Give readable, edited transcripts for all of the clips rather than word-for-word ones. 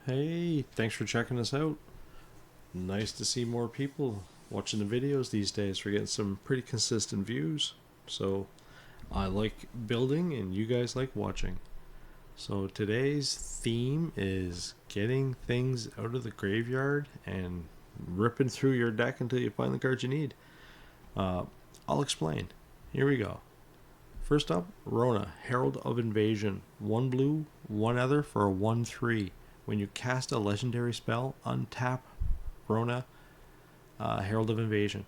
Hey, thanks for checking us out. Nice to see more people watching the videos these days. We're getting some pretty consistent views. So, I like building and you guys like watching. So, today's theme is getting things out of the graveyard and ripping through your deck until you find the cards you need. Uh, I'll explain. Here we go. First up, Rona, Herald of Invasion. One blue, one other for a 1/3. When you cast a legendary spell, untap Rona, Herald of Invasion.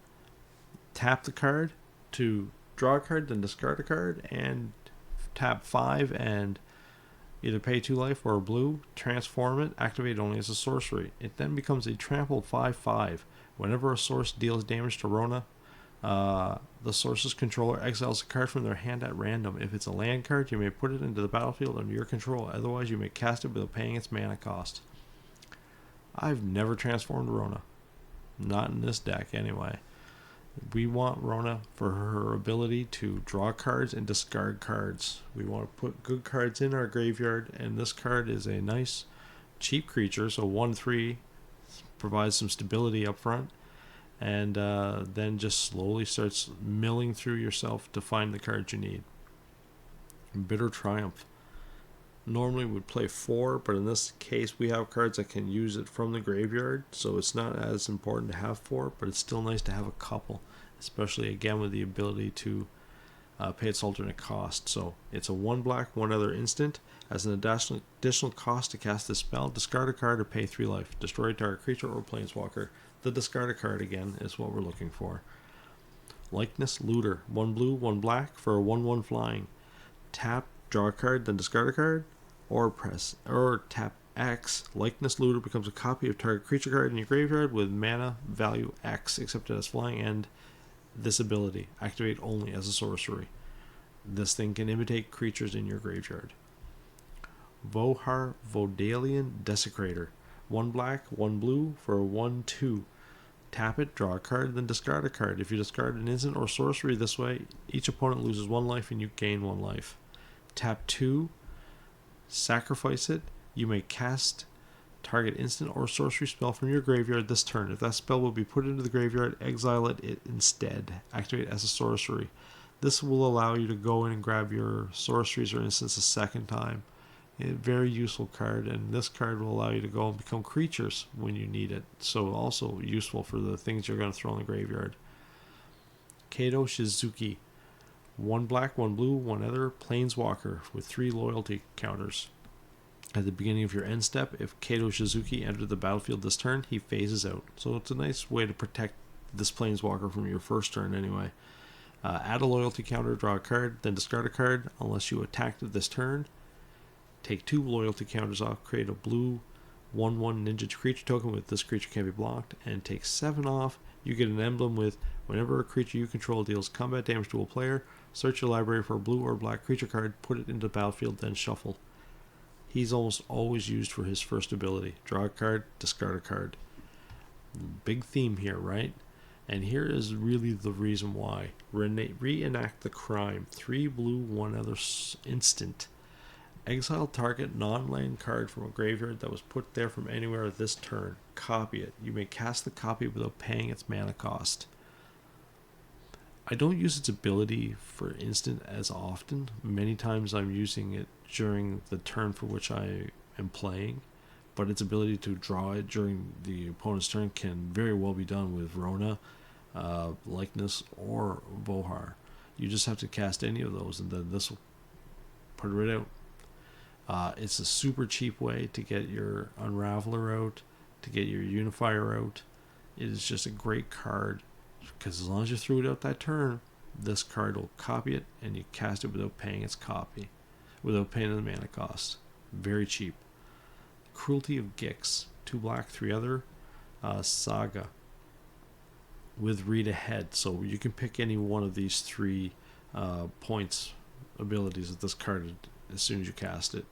Tap the card to draw a card, then discard a card, and tap 5 and either pay 2 life or a blue, transform it, activate only as a sorcery. It then becomes a trampled 5/5. Whenever a source deals damage to Rona, the source's controller exiles a card from their hand at random. If it's a land card, you may put it into the battlefield under your control. Otherwise, you may cast it without paying its mana cost. I've never transformed Rona. Not in this deck, anyway. We want Rona for her ability to draw cards and discard cards. We want to put good cards in our graveyard, and this card is a nice, cheap creature, so 1/3 provides some stability up front, and then just slowly starts milling through yourself to find the cards you need. Bitter Triumph. Normally would play 4, but in this case we have cards that can use it from the graveyard, so it's not as important to have 4, but it's still nice to have a couple, especially again with the ability to pay its alternate cost. So it's a 1 black, 1 other instant. As an additional cost to cast this spell, discard a card or pay 3 life. Destroy a target creature or planeswalker. The discard a card again is what we're looking for. Likeness Looter. 1 blue, 1 black for a 1/1 flying. Tap, draw a card, then discard a card, or tap X. Likeness Looter becomes a copy of target creature card in your graveyard with mana value X, except it has flying, and this ability. Activate only as a sorcery. This thing can imitate creatures in your graveyard. Vohar Vodalian Desecrator. 1 black, 1 blue for a 1/2. Tap it, draw a card, then discard a card. If you discard an instant or sorcery this way, each opponent loses 1 life and you gain 1 life. Tap 2, sacrifice it. You may cast target instant or sorcery spell from your graveyard this turn. If that spell will be put into the graveyard, exile it instead. Activate as a sorcery. This will allow you to go in and grab your sorceries or instants a second time. A very useful card, and this card will allow you to go and become creatures when you need it. So also useful for the things you're going to throw in the graveyard. Kato Shizuki. 1 black, 1 blue, 1 other, planeswalker with 3 loyalty counters. At the beginning of your end step, if Kato Shizuki entered the battlefield this turn, he phases out. So it's a nice way to protect this planeswalker from your first turn anyway. Add a loyalty counter, draw a card, then discard a card unless you attacked it this turn. Take 2 loyalty counters off, create a blue 1/1 ninja creature token with this creature can be blocked, and take 7 off. You get an emblem with whenever a creature you control deals combat damage to a player, search your library for a blue or black creature card, put it into the battlefield, then shuffle. He's almost always used for his first ability. Draw a card, discard a card. Big theme here, right? And here is really the reason why. Reenact the crime. 3 blue, 1 other instant. Exile target non-land card from a graveyard that was put there from anywhere this turn. Copy it. You may cast the copy without paying its mana cost. I don't use its ability for instant as often. Many times I'm using it during the turn for which I am playing, but its ability to draw it during the opponent's turn can very well be done with Rona, Likeness, or Vohar. You just have to cast any of those, and then this will put it right out. It's a super cheap way to get your Unraveler out, to get your Unifier out. It is just a great card because as long as you threw it out that turn, this card will copy it and you cast it without paying its copy, without paying the mana cost. Very cheap. Cruelty of Gix. 2 black, 3 other. Saga with read ahead. So you can pick any one of these 3 points abilities of this card as soon as you cast it.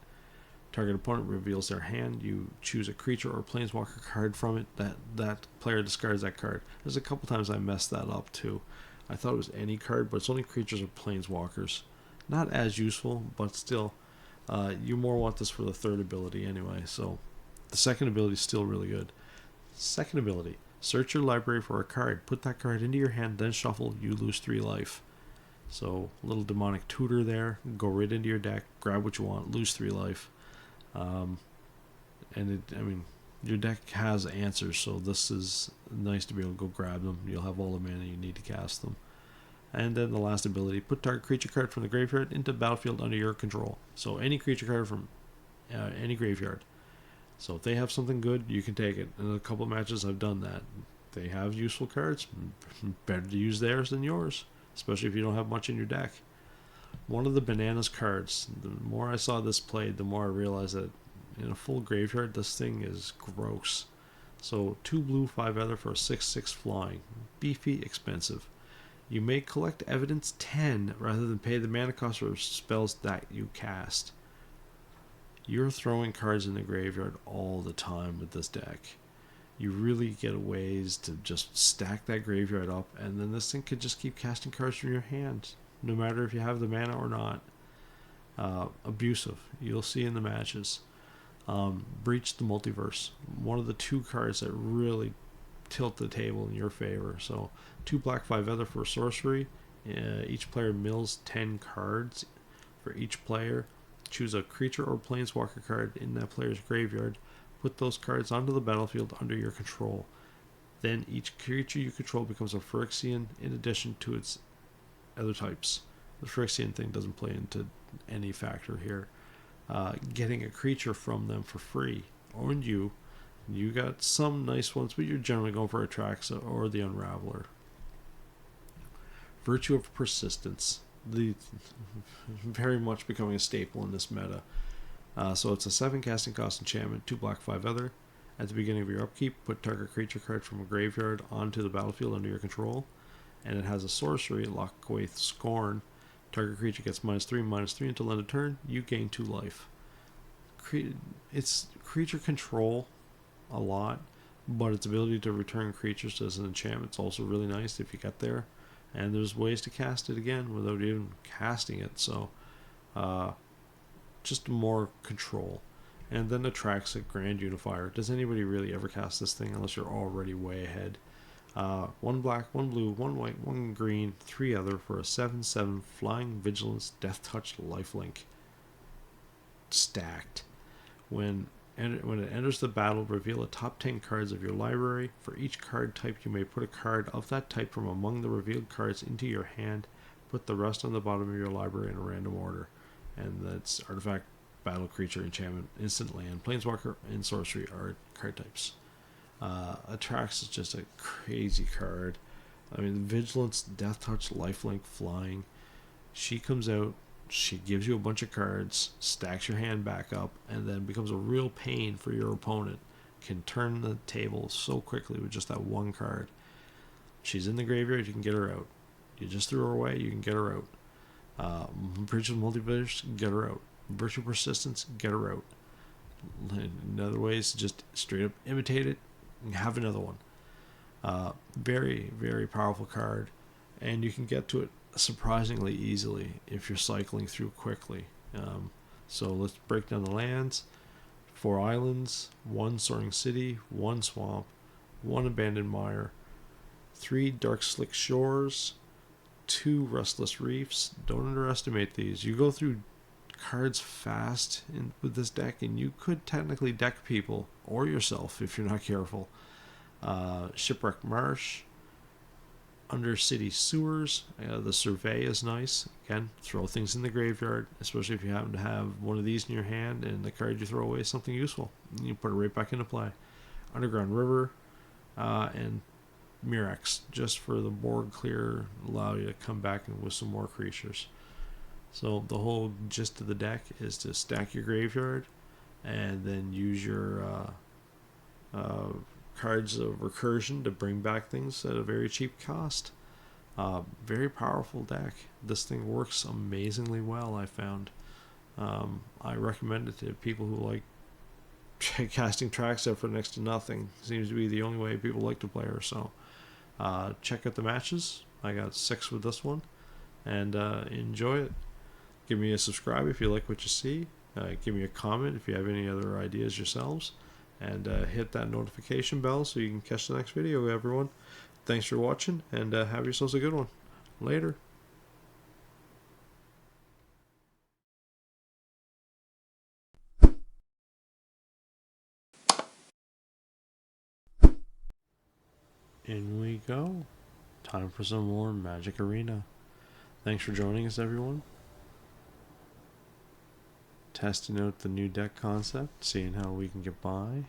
Target opponent reveals their hand. You choose a creature or planeswalker card from it. That player discards that card. There's a couple times I messed that up too. I thought it was any card, but it's only creatures or planeswalkers. Not as useful, but still, you more want this for the third ability anyway. So The second ability is still really good. Second ability, search your library for a card. Put that card into your hand, then shuffle. You lose 3 life. So, a little demonic tutor there. Go right into your deck, grab what you want, lose 3 life. Your deck has answers, so this is nice to be able to go grab them. You'll have all the mana you need to cast them. And then the last ability, put target creature card from the graveyard into the battlefield under your control. So any creature card from any graveyard. So if they have something good, you can take it. In a couple of matches, I've done that. They have useful cards. Better to use theirs than yours, especially if you don't have much in your deck. One of the bananas cards, the more I saw this played, the more I realized that in a full graveyard, this thing is gross. So 2 blue, 5 other for a 6/6 flying. Beefy, expensive. You may collect evidence 10 rather than pay the mana cost for spells that you cast. You're throwing cards in the graveyard all the time with this deck. You really get ways to just stack that graveyard up, and then this thing could just keep casting cards from your hand, no matter if you have the mana or not. Abusive. You'll see in the matches. Breach the Multiverse. One of the 2 cards that really tilt the table in your favor. So 2 black, 5 other for sorcery. Each player mills 10 cards for each player. Choose a creature or planeswalker card in that player's graveyard. Put those cards onto the battlefield under your control. Then each creature you control becomes a Phyrexian in addition to its other types. The Phyrexian thing doesn't play into any factor here. Getting a creature from them for free. And you got some nice ones, but you're generally going for Atraxa or the Unraveler. Virtue of Persistence. Very much becoming a staple in this meta. So it's a 7 casting cost enchantment, 2 black, 5 other. At the beginning of your upkeep, put target creature card from a graveyard onto the battlefield under your control. And it has a sorcery, Lockwaith Scorn. Target creature gets -3/-3 until end of turn. You gain 2 life. It's creature control a lot, but its ability to return creatures as an enchantment is also really nice if you get there. And there's ways to cast it again without even casting it. So, just more control. And then Atraxa Grand Unifier. Does anybody really ever cast this thing unless you're already way ahead? 1 black, 1 blue, 1 white, 1 green, 3 other for a 7/7 flying vigilance, death touch, lifelink. Stacked. When it enters the battle, reveal the top 10 cards of your library. For each card type, you may put a card of that type from among the revealed cards into your hand. Put the rest on the bottom of your library in a random order. And that's artifact, battle, creature, enchantment, instant land, planeswalker, and sorcery are card types. Atrax is just a crazy card. I mean, vigilance, death touch, lifelink, flying. She comes out, she gives you a bunch of cards, stacks your hand back up, and then becomes a real pain for your opponent. Can turn the table so quickly with just that 1 card. She's in the graveyard, you can get her out. You just threw her away, you can get her out. Bridge of Multiverse, get her out. Virtue Persistence, get her out. Another way is to just straight up imitate it and have another one. Very, very powerful card, and you can get to it surprisingly easily if you're cycling through quickly. So let's break down the lands. 4 islands, 1 soaring city, 1 swamp, 1 abandoned mire, 3 dark slick shores, 2 restless reefs. Don't underestimate these. You go through cards fast with this deck, and you could technically deck people or yourself if you're not careful. Shipwreck Marsh, Undercity Sewers. The Survey is nice. Again, throw things in the graveyard, especially if you happen to have one of these in your hand and the card you throw away is something useful. You put it right back into play. Underground River, and Murex, just for the board clear, allow you to come back and with some more creatures. So the whole gist of the deck is to stack your graveyard and then use your cards of recursion to bring back things at a very cheap cost. Very powerful deck. This thing works amazingly well, I found. I recommend it to people who like casting tracks out for next to nothing. Seems to be the only way people like to play her. So check out the matches. I got 6 with this one, and enjoy it. Give me a subscribe if you like what you see. Give me a comment if you have any other ideas yourselves. and hit that notification bell so you can catch the next video, everyone. Thanks for watching, and have yourselves a good one. Later. In we go. Time for some more Magic Arena. Thanks for joining us, everyone. Testing out the new deck concept, seeing how we can get by.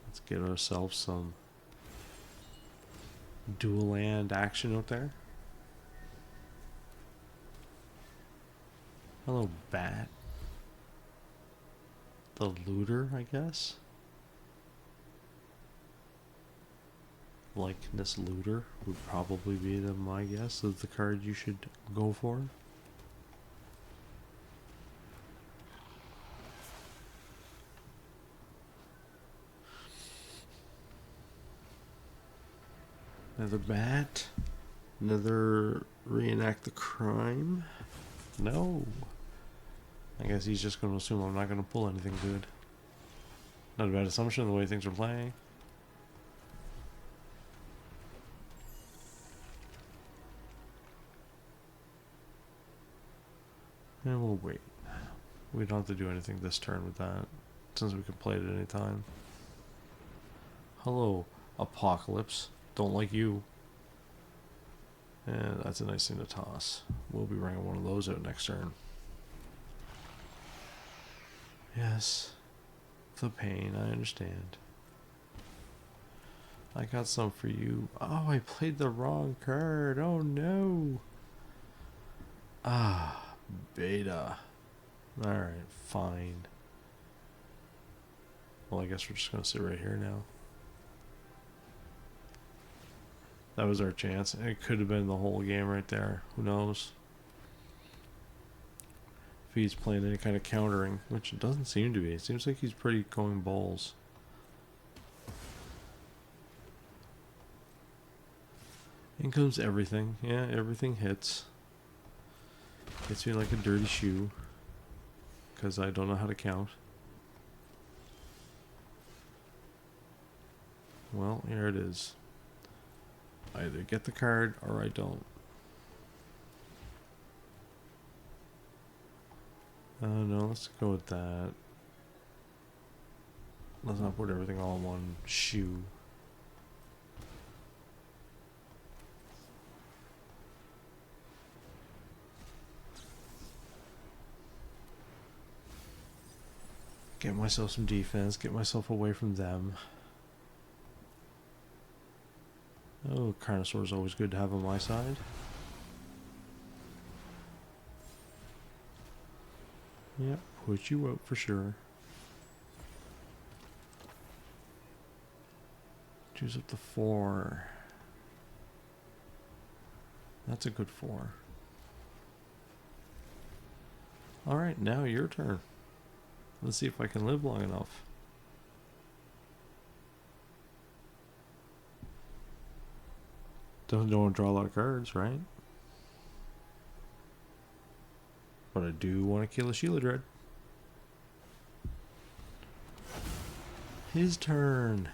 Let's get ourselves some dual land action out there. Hello, Bat. The looter, I guess. Likeness looter would probably be my guess of the card you should go for. Another bat. Another reenact the crime. No. I guess he's just going to assume I'm not going to pull anything good. Not a bad assumption the way things are playing. And we'll wait. We don't have to do anything this turn with that, since we can play it at any time. Hello, Apocalypse. Don't like you. And that's a nice thing to toss. We'll be bringing one of those out next turn. Yes. The pain, I understand. I got some for you. Oh, I played the wrong card. Oh no. Ah, beta. Alright, fine. Well, I guess we're just going to sit right here now. That was our chance. It could have been the whole game right there. Who knows? If he's playing any kind of countering, which it doesn't seem to be. It seems like he's pretty going balls. In comes everything. Yeah, everything hits. Hits me like a dirty shoe. Because I don't know how to count. Well, here it is. I either get the card or I don't. No, let's go with that. Let's not put everything all in one shoe. Get myself some defense, get myself away from them. Oh, Carnosaur is always good to have on my side. Yep, put you out for sure. Choose up the 4. That's a good 4. Alright, now your turn. Let's see if I can live long enough. Don't want to draw a lot of cards, right? But I do want to kill a Sheila. His turn.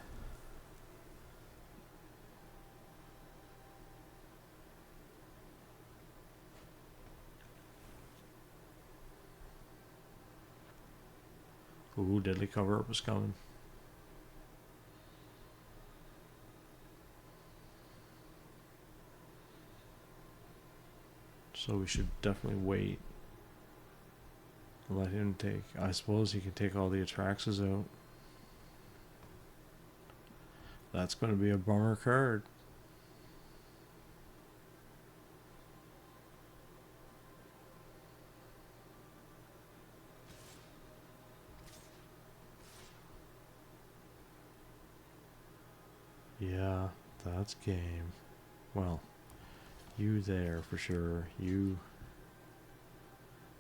Ooh, Deadly Cover-Up is coming. So we should definitely wait. Let him take. I suppose he can take all the Atraxas out. That's going to be a bummer card. Yeah, that's game. Well, you there for sure. You.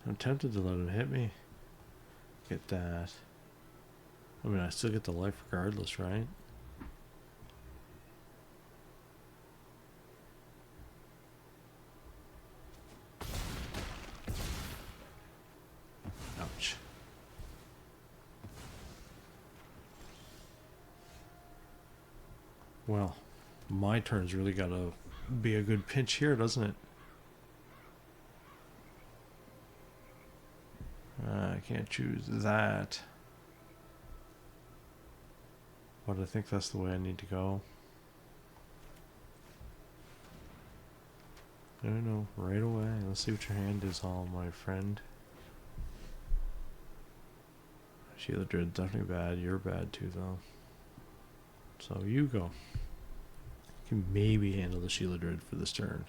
I'm tempted to let him hit me. Get that. I mean, I still get the life regardless, right? Ouch. Well, my turn's really gotta be a good pinch here, doesn't it? I can't choose that. But I think that's the way I need to go. I don't know, right away. Let's see what your hand is on, my friend. Sheila Dread's definitely bad. You're bad too, though. So you go. You can maybe handle the Sheila Dread for this turn.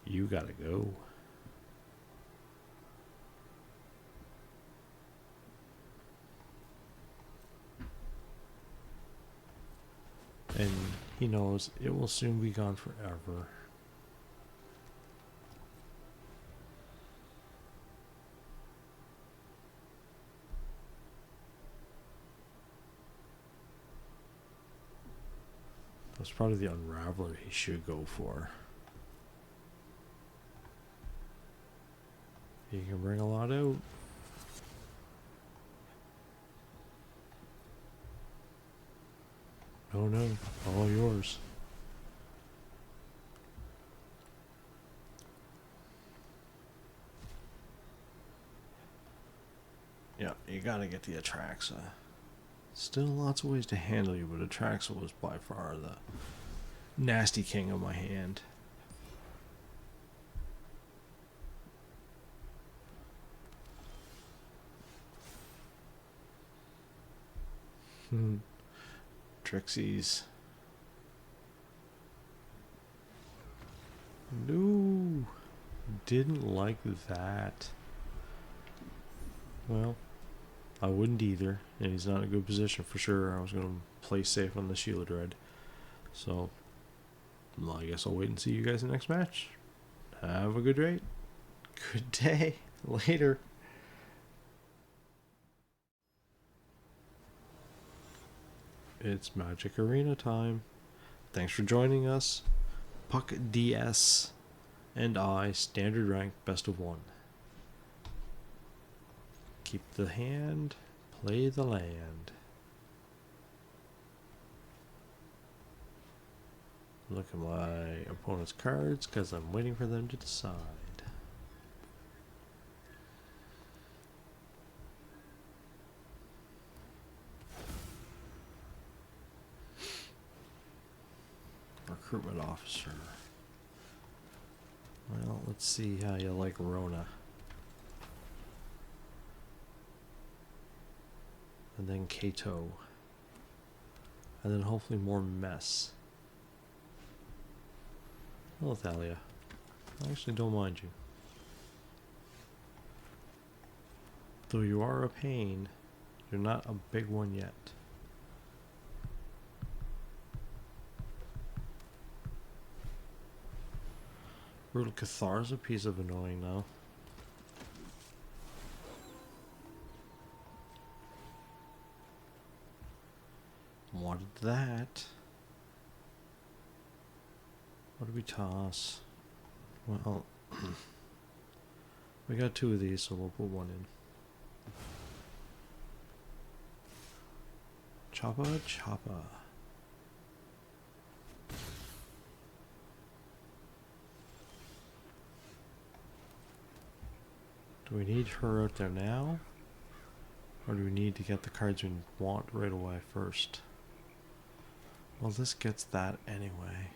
You gotta go. And he knows it will soon be gone forever. That's probably the Unraveler he should go for. He can bring a lot out. Oh no, all yours. Yeah, you gotta get the Atraxa. Still lots of ways to handle you, but Atraxa was by far the nasty king of my hand. Trixies. No, didn't like that. Well, I wouldn't either, and he's not in a good position for sure. I was going to play safe on the Sheila Dread. So, well, I guess I'll wait and see you guys in the next match. Have a good day. Good day. Later. It's Magic Arena time. Thanks for joining us. Puck DS and I, standard rank, best of one. Keep the hand, play the land. Look at my opponent's cards because I'm waiting for them to decide. Recruitment officer. Well, let's see how you like Rona. And then Kato. And then hopefully more mess. Hello, Thalia. I actually don't mind you. Though you are a pain, you're not a big one yet. Brutal Cathar is a piece of annoying now. Wanted that. What do we toss? Well, we got two of these, so we'll put one in. Choppa, choppa. Do we need her out there now? Or do we need to get the cards we want right away first? Well, this gets that anyway.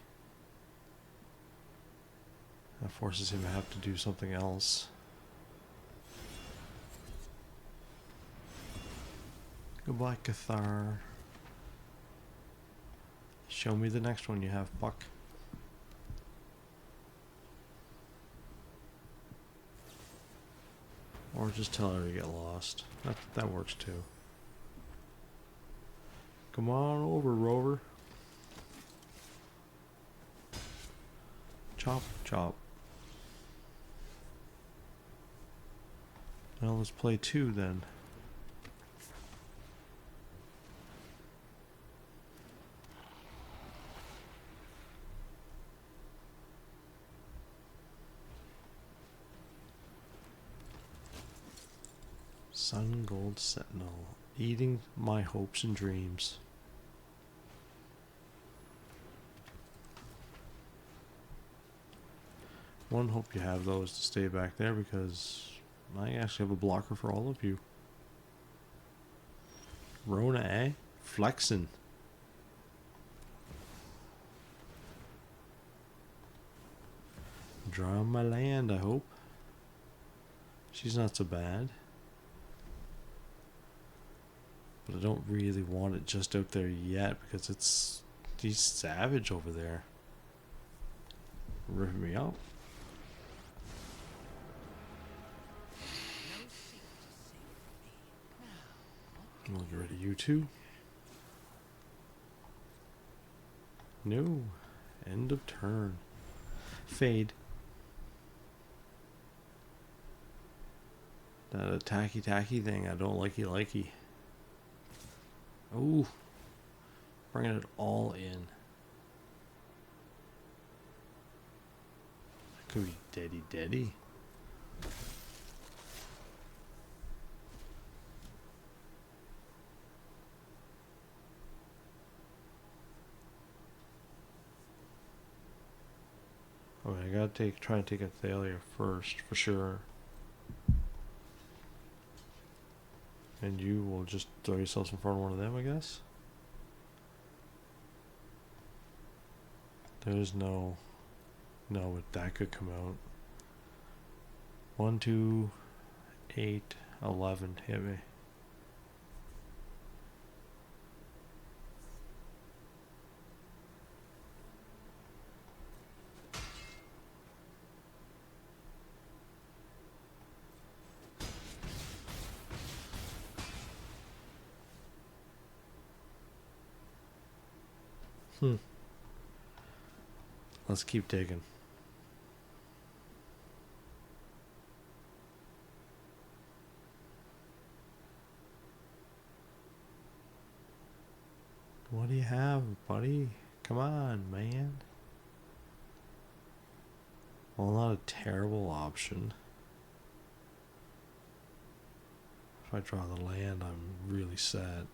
That forces him to have to do something else. Goodbye, Cathar. Show me the next one you have, Buck. Or just tell her to get lost. That works too. Come on over, Rover. Chop, chop. Well, let's play two then. Sun Gold Sentinel, eating my hopes and dreams. One, hope you have those to stay back there because I actually have a blocker for all of you. Rona, eh? Flexin'. Draw my land, I hope. She's not so bad. But I don't really want it just out there yet because he's savage over there. Ripping me out. I'll get rid of you too. No. End of turn. Fade. That attacky thing, I don't likey. Ooh. Bringing it all in. That could be daddy. Okay, I gotta try and take a Thalia first, for sure. And you will just throw yourselves in front of one of them, I guess? There's no... No, but that could come out. 1, 2, 8, 11, hit me. Let's keep digging. What do you have, buddy? Come on, man. Well, not a terrible option. If I draw the land, I'm really sad.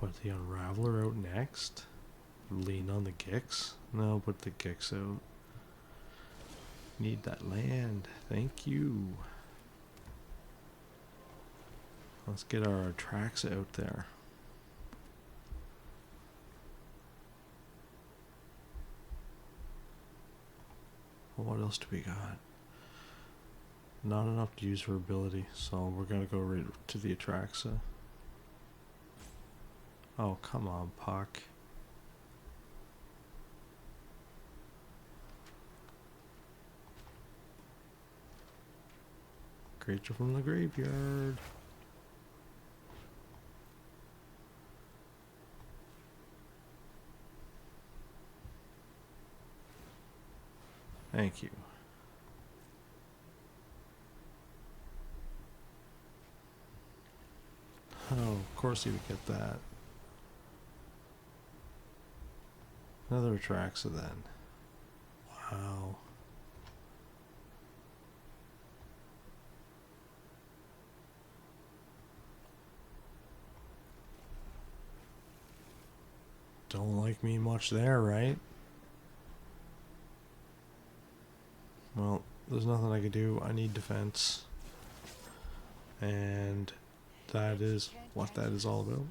Put the Unraveler out next. Lean on the Gix. No, put the Gix out. Need that land. Thank you. Let's get our tracks out there. Well, what else do we got? Not enough to use her ability, so we're gonna go right to the Atraxa. Oh, come on, Puck. Creature from the graveyard. Thank you. Oh, of course he would get that. Another Atraxa then. Wow. Don't like me much there, right? Well, there's nothing I could do. I need defense. And that is what that is all about.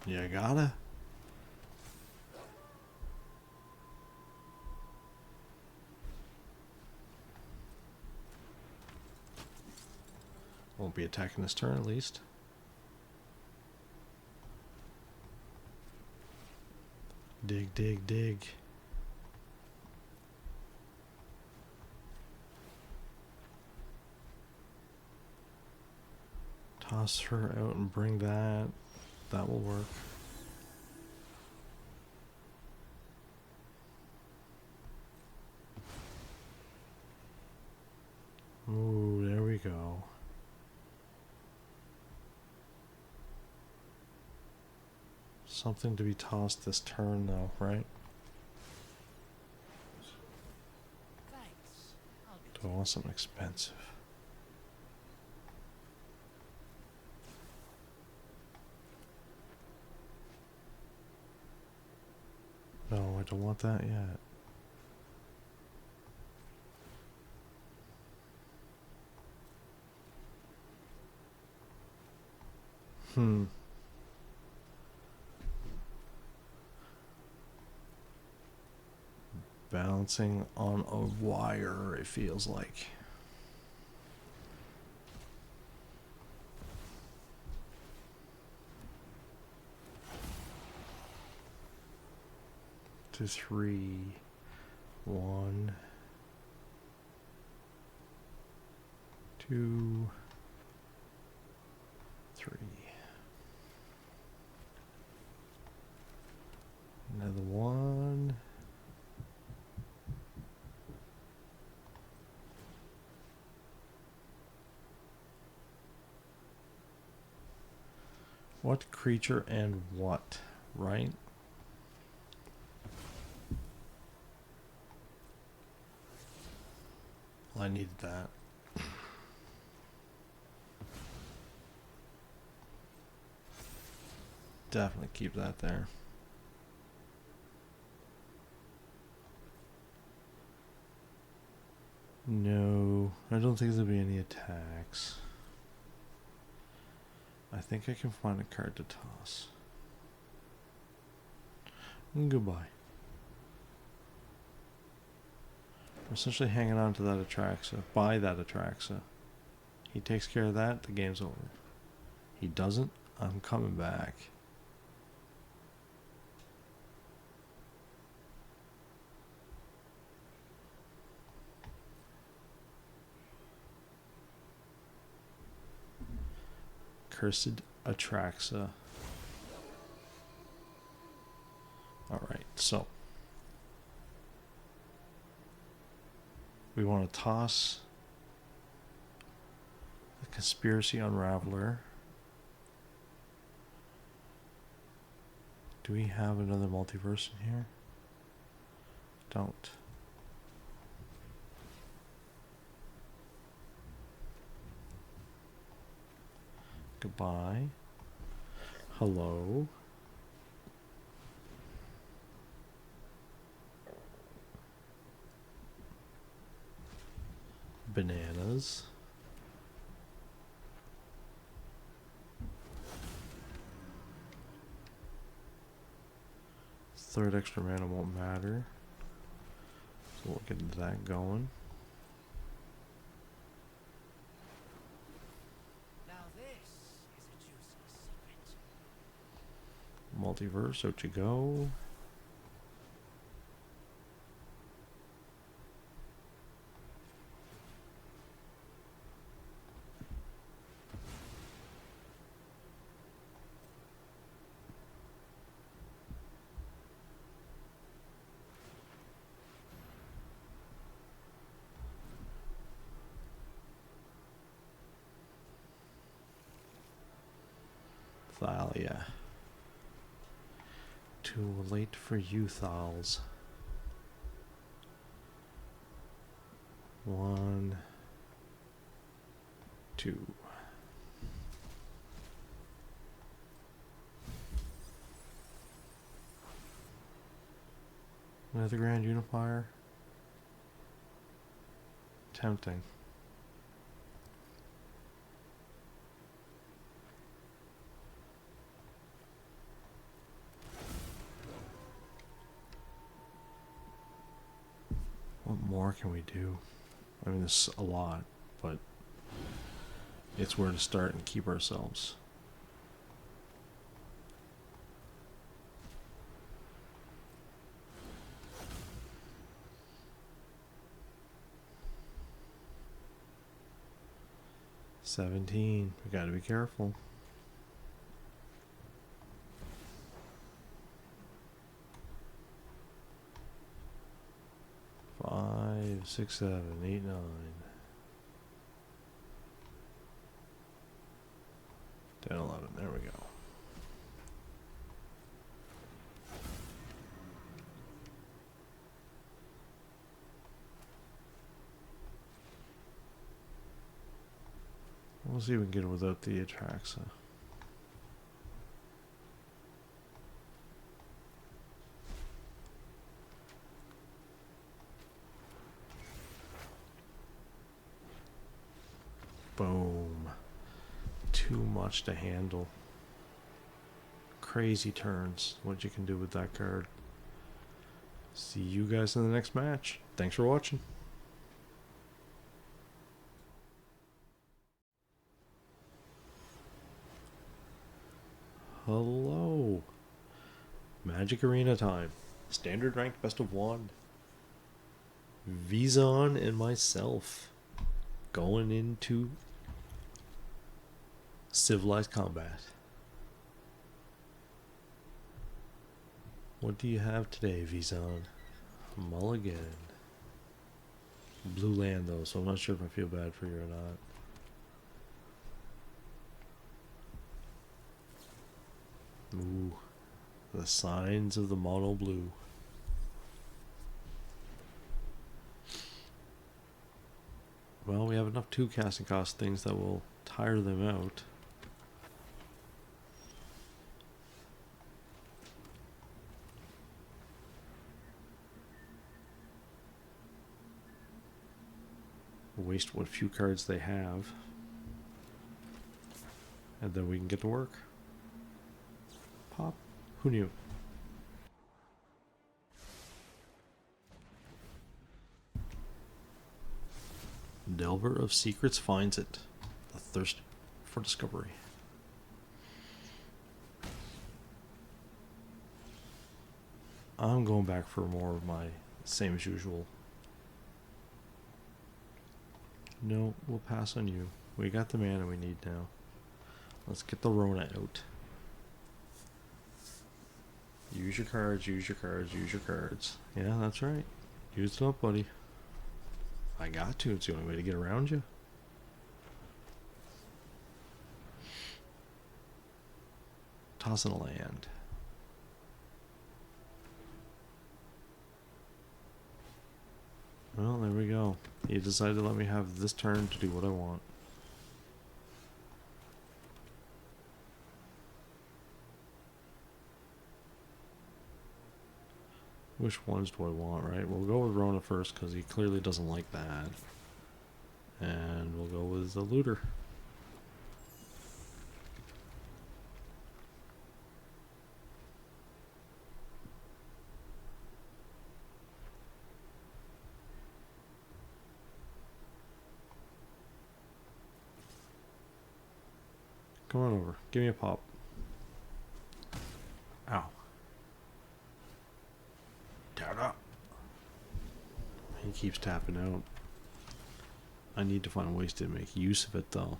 Yeah, I gotta. Won't be attacking this turn at least. Dig. Toss her out and bring that. That will work. Something to be tossed this turn, though, right? Do I want something expensive? No, I don't want that yet. Bouncing on a wire, it feels like. To 3, 1, 2, 3. Another 1. What creature and what, right? Well, I needed that. Definitely keep that there. No, I don't think there'll be any attacks. I think I can find a card to toss. And goodbye. We're essentially hanging on to that Atraxa. Buy that Atraxa. He takes care of that, the game's over. He doesn't, I'm coming back. Cursed Atraxa. Alright, so we want to toss the Conspiracy Unraveler. Do we have another multiverse in here? Don't. Goodbye. Hello. Bananas. Third extra mana won't matter. So we'll get that going. Now this is a juicy secret. Multiverse, out you go. Thalia. Too late for you, Thals. 1, 2. Another Grand Unifier. Tempting. What more can we do? I mean, this is a lot, but it's where to start and keep ourselves. $17. We gotta be careful. Five, 6, 7, 8, 9. 10, 11. There we go. Let's see if we can get it without the Atraxa. Boom. Too much to handle. Crazy turns. What you can do with that card. See you guys in the next match. Thanks for watching. Hello. Magic Arena time. Standard ranked best of one. Vizon and myself going into civilized combat. What do you have today, Vizon? Mulligan. Blue land though, so I'm not sure if I feel bad for you or not. Ooh, the signs of the mono blue. Well, we have enough 2 casting cost things that will tire them out. Waste what few cards they have. And then we can get to work. Pop. Who knew? Delver of Secrets finds it. The thirst for discovery. I'm going back for more of my same as usual. No, we'll pass on you. We got the mana we need now. Let's get the Rona out. Use your cards, use your cards, use your cards. Yeah, that's right. Use it up, buddy. I got to. It's the only way to get around you. Tossing a land. Well, there we go. He decided to let me have this turn to do what I want. Which ones do I want, right? We'll go with Rona first because he clearly doesn't like that. And we'll go with the Looter. Come on over. Give me a pop. Ow. Tap up. He keeps tapping out. I need to find ways to make use of it though.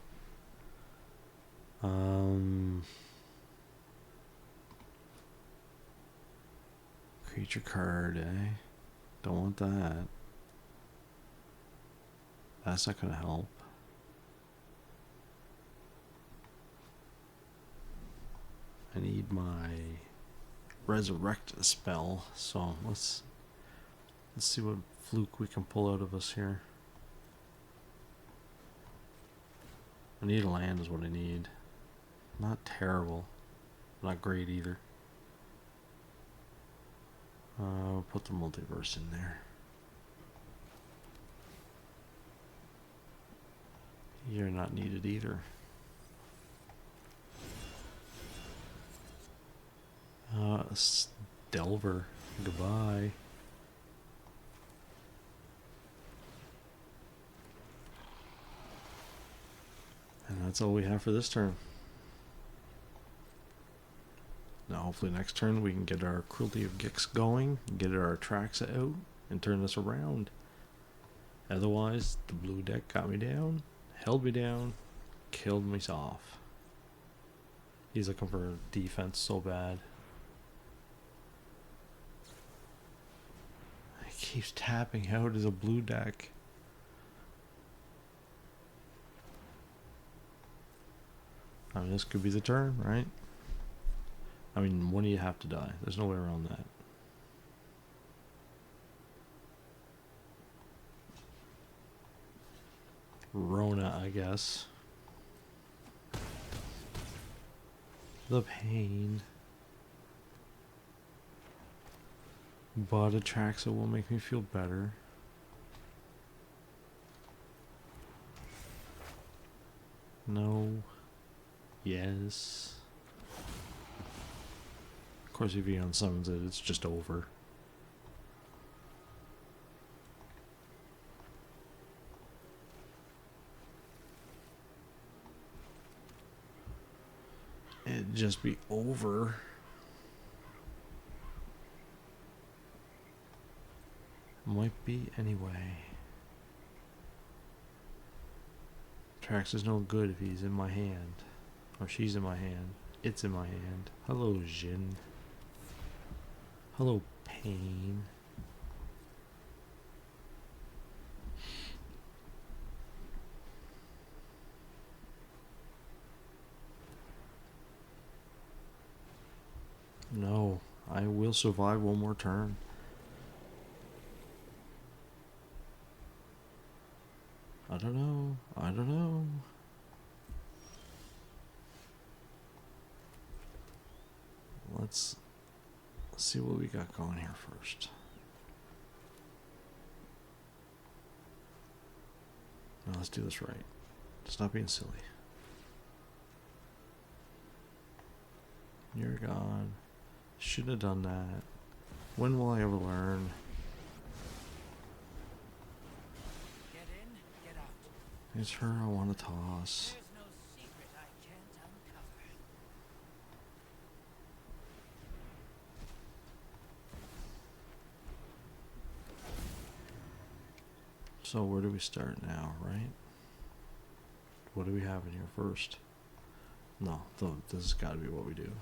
Creature card, eh? Don't want that. That's not gonna help. I need my resurrect spell, so let's see what fluke we can pull out of us here. I need a land is what I need. Not terrible. Not great either. I'll put the multiverse in there. You're not needed either. Delver. Goodbye. And that's all we have for this turn. Now hopefully next turn we can get our Cruelty of Gix going, get our Atraxa out, and turn this around. Otherwise, the blue deck got me down, held me down, killed me off. He's looking for defense so bad. He keeps tapping out as a blue deck. I mean, this could be the turn, right? I mean, one of you have to die. There's no way around that. Rona, I guess. The pain. But Atraxa will make me feel better. No. Yes. Of course, if he unsummons it, it's just over. It'd just be over. Might be anyway. Trax is no good if he's in my hand. Or she's in my hand. It's in my hand. Hello, Jin. Hello, Pain. No, I will survive one more turn. I don't know. I don't know. Let's see what we got going here first. Now let's do this right. Stop being silly. You're gone. Shouldn't have done that. When will I ever learn? Get in, get out. It's her I want to toss. There's no secret I can't uncover. So where do we start now, right? What do we have in here first? No, this has got to be what we do.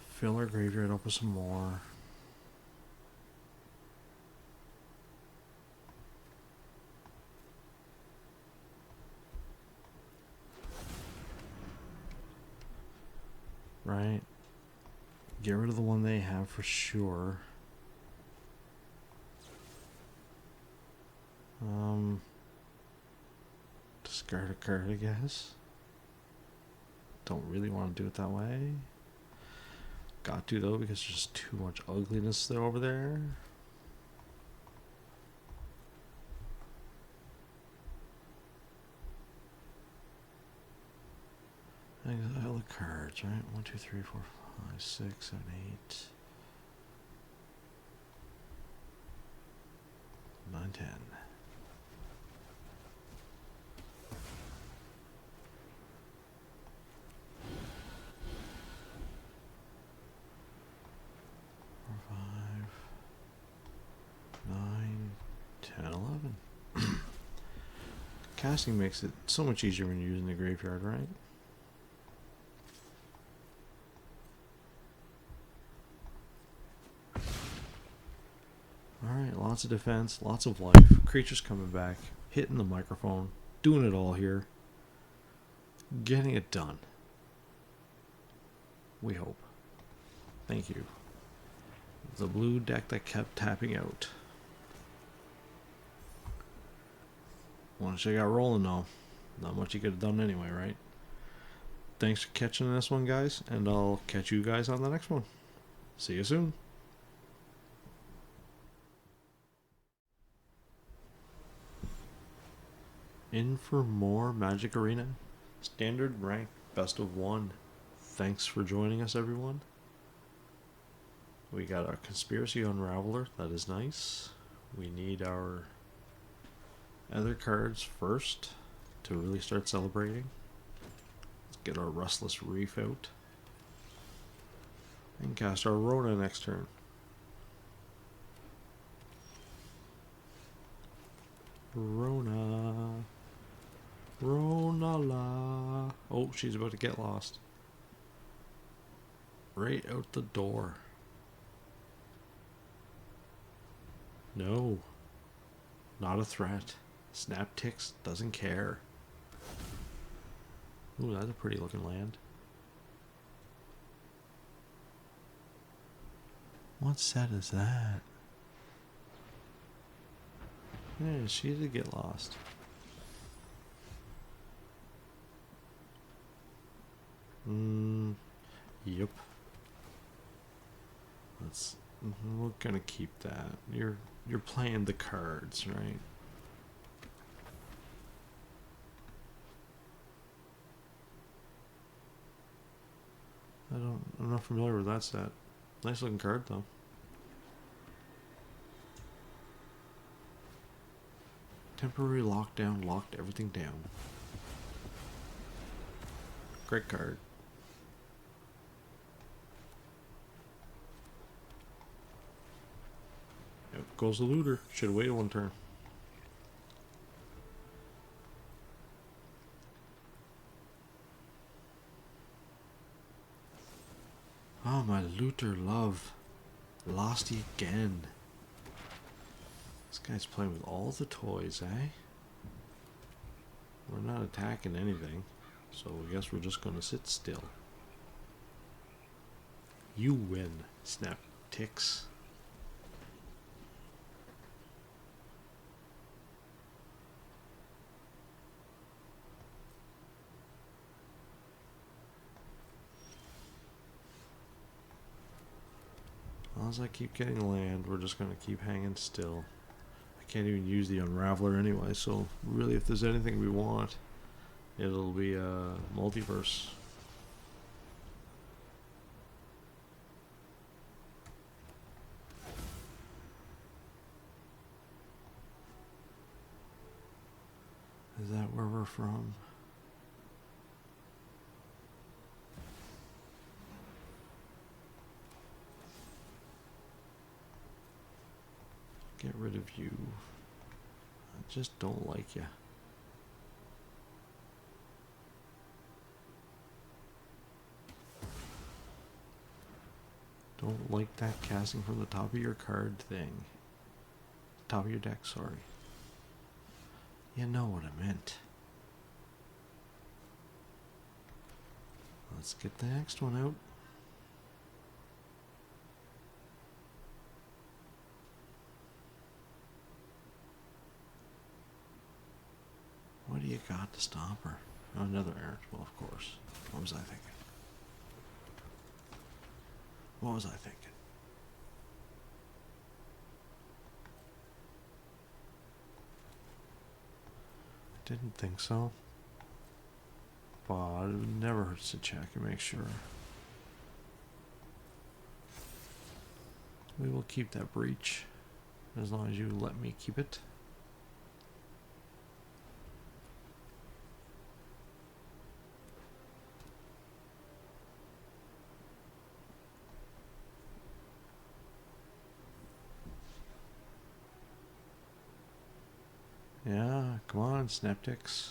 Fill our graveyard up with some more. Right? Get rid of the one they have for sure. Discard a card, I guess. Don't really want to do it that way. Got to though, because there's just too much ugliness there over there. Exile the cards, right? 1, 2, 3, 4, 5, 6, 7, 8, 9, 10. Casting makes it so much easier when you're using the graveyard, right? Alright, lots of defense, lots of life, creatures coming back, hitting the microphone, doing it all here. Getting it done. We hope. Thank you. The blue deck that kept tapping out. Once I got rolling though, not much you could have done anyway, right? Thanks for catching this one, guys, and I'll catch you guys on the next one. See you soon. In for more Magic Arena. Standard rank, best of 1. Thanks for joining us, everyone. We got our Conspiracy Unraveler, that is nice. We need our other cards first to really start celebrating. Let's get our Restless Reef out and cast our Rona next turn. Rona. Rona la. Oh, she's about to get lost. Right out the door. No. Not a threat. Snaptix doesn't care. Ooh, that's a pretty looking land. What set is that? Yeah, she did get lost. Yep. Let's. We're gonna keep that. You're playing the cards, right? I'm not familiar with that set. Nice looking card though. Temporary lockdown locked everything down. Great card. Yep, goes the looter. Should have waited one turn. Oh, my looter love. Lost again. This guy's playing with all the toys, eh? We're not attacking anything, so I guess we're just gonna sit still. You win, Snap Ticks. As I keep getting land, we're just gonna keep hanging still. I can't even use the Unraveler anyway, so really if there's anything we want, it'll be a multiverse. Is that where we're from? Get rid of you. I just don't like you. Don't like that casting from the top of your card thing. Top of your deck, sorry. You know what I meant. Let's get the next one out. What do you got to stop her? Oh, another errant. Well, of course. What was I thinking? What was I thinking? I didn't think so. But it never hurts to check and make sure. We will keep that breach as long as you let me keep it. Yeah, come on, Snaptics.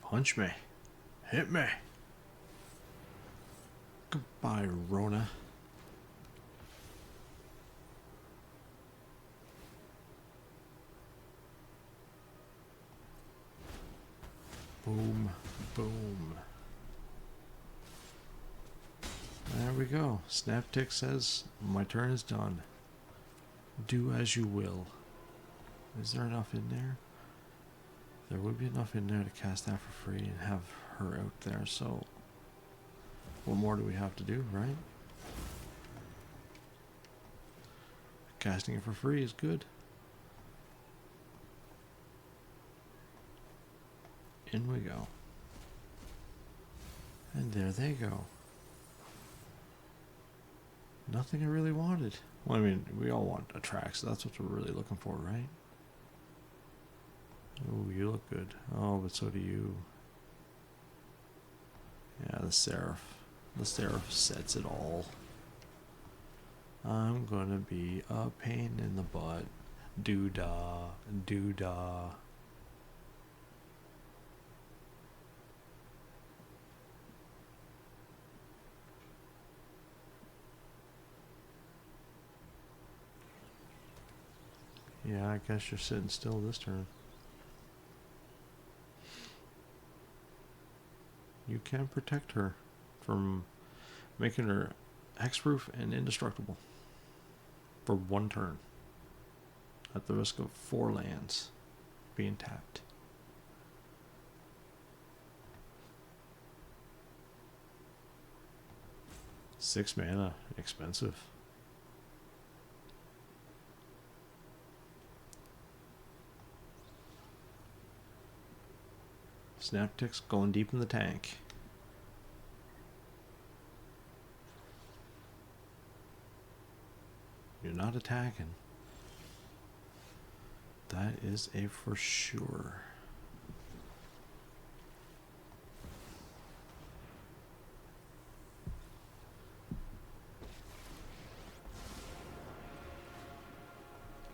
Punch me. Hit me. Goodbye, Rona. Boom, boom. There we go. Snaptick says, my turn is done. Do as you will. Is there enough in there? There would be enough in there to cast that for free and have her out there, so what more do we have to do, right? Casting it for free is good. In we go. And there they go. Nothing I really wanted. Well, I mean, we all want a track, so that's what we're really looking for, right? Oh, you look good. Oh, but so do you. Yeah, the Seraph. The Seraph sets it all. I'm gonna be a pain in the butt. Doo-dah. Doo-dah. Yeah, I guess you're sitting still this turn. You can protect her from making her hexproof and indestructible for one turn. at the risk of 4 lands being tapped. Six mana, expensive. Snaptic's going deep in the tank. You're not attacking. That is a for sure.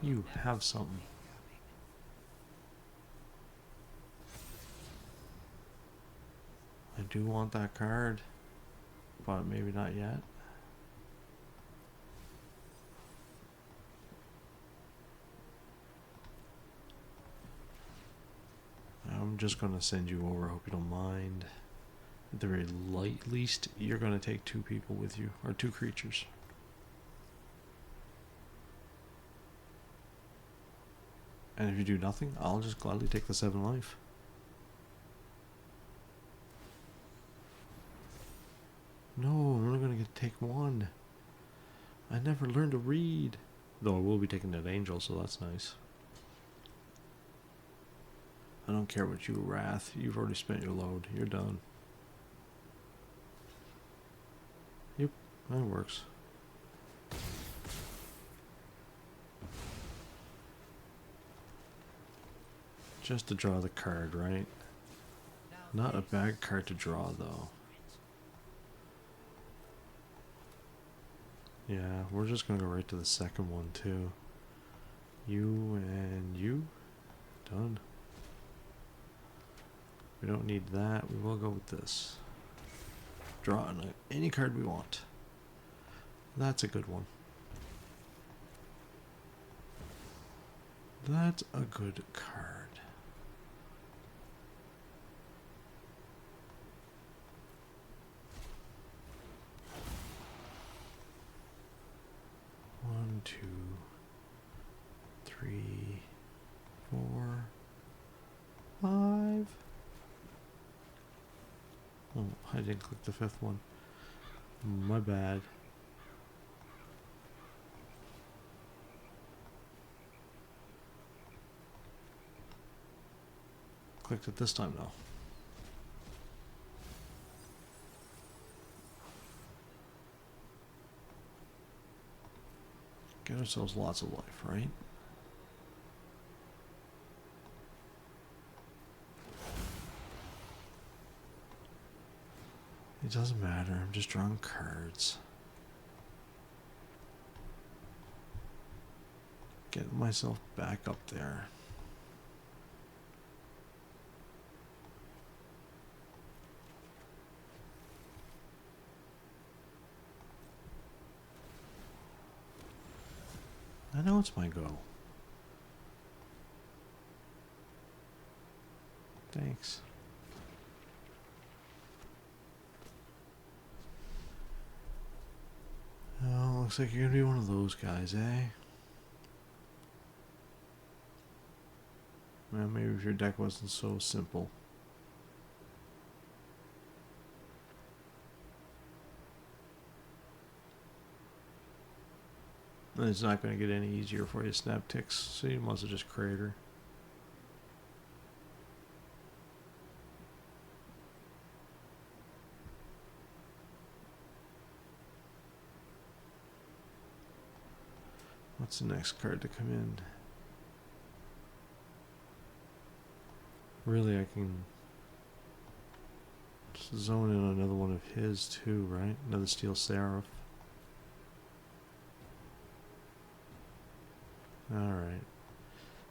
You have something. I do want that card, but maybe not yet. I'm just gonna send you over. Hope you don't mind. At the very least, you're gonna take 2 people with you, or 2 creatures. And if you do nothing, I'll just gladly take the 7 life. No, I'm only gonna get to take 1. I never learned to read. Though I will be taking that angel, so that's nice. I don't care what you wrath. You've already spent your load. You're done. Yep, that works. Just to draw the card, right? Not a bad card to draw, though. Yeah, we're just gonna go right to the second one, too. You and you? Done. We don't need that. We will go with this. Draw any card we want. That's a good one. That's a good card. One, 2, 3, 4, 5. Oh, I didn't click the 5th one. My bad. Clicked it this time though. Get ourselves lots of life, right? It doesn't matter, I'm just drawing cards. Getting myself back up there. I know it's my go. Thanks. Oh, looks like you're gonna be one of those guys, eh? Well, maybe if your deck wasn't so simple. And it's not going to get any easier for you to snap ticks, so you must have just crater. What's the next card to come in? Really, I can just zone in on another one of his too, right? Another Steel Seraph. Alright.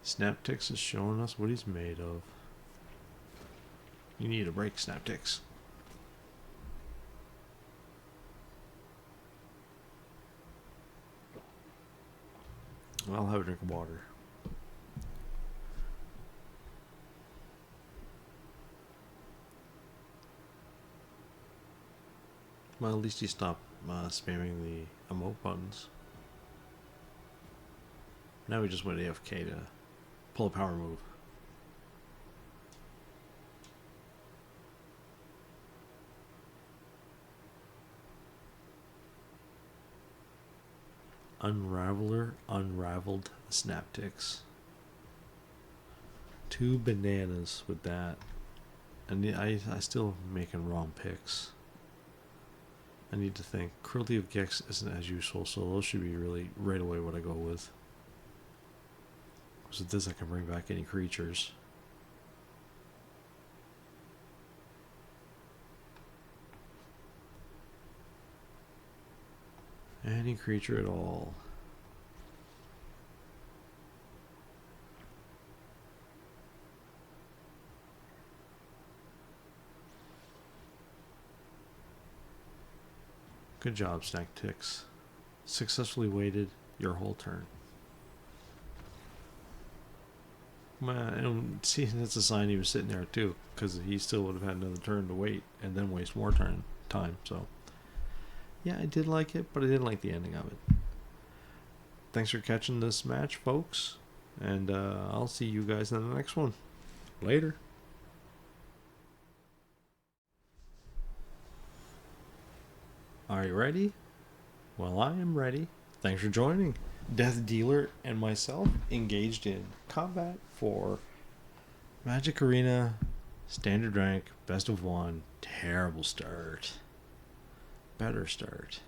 Snaptix is showing us what he's made of. You need a break, Snaptix. I'll have a drink of water. Well, at least he stopped spamming the emote buttons. Now we just went AFK to pull a power move. Unraveler unraveled the snapticks. 2 bananas with that. And I still making wrong picks. I need to think. Cruelty of Gex isn't as useful, so those should be really right away what I go with. So with this I can bring back any creatures. Any creature at all. Good job, Snack Ticks. Successfully waited your whole turn. And see, that's a sign he was sitting there too, because he still would have had another turn to wait and then waste more time. So, yeah, I did like it, but I didn't like the ending of it. Thanks for catching this match, folks, and I'll see you guys in the next one. Later. Are you ready? Well, I am ready. Thanks for joining. Death Dealer and myself engaged in combat for Magic Arena, Standard Rank, Best of 1. Terrible start. Better start.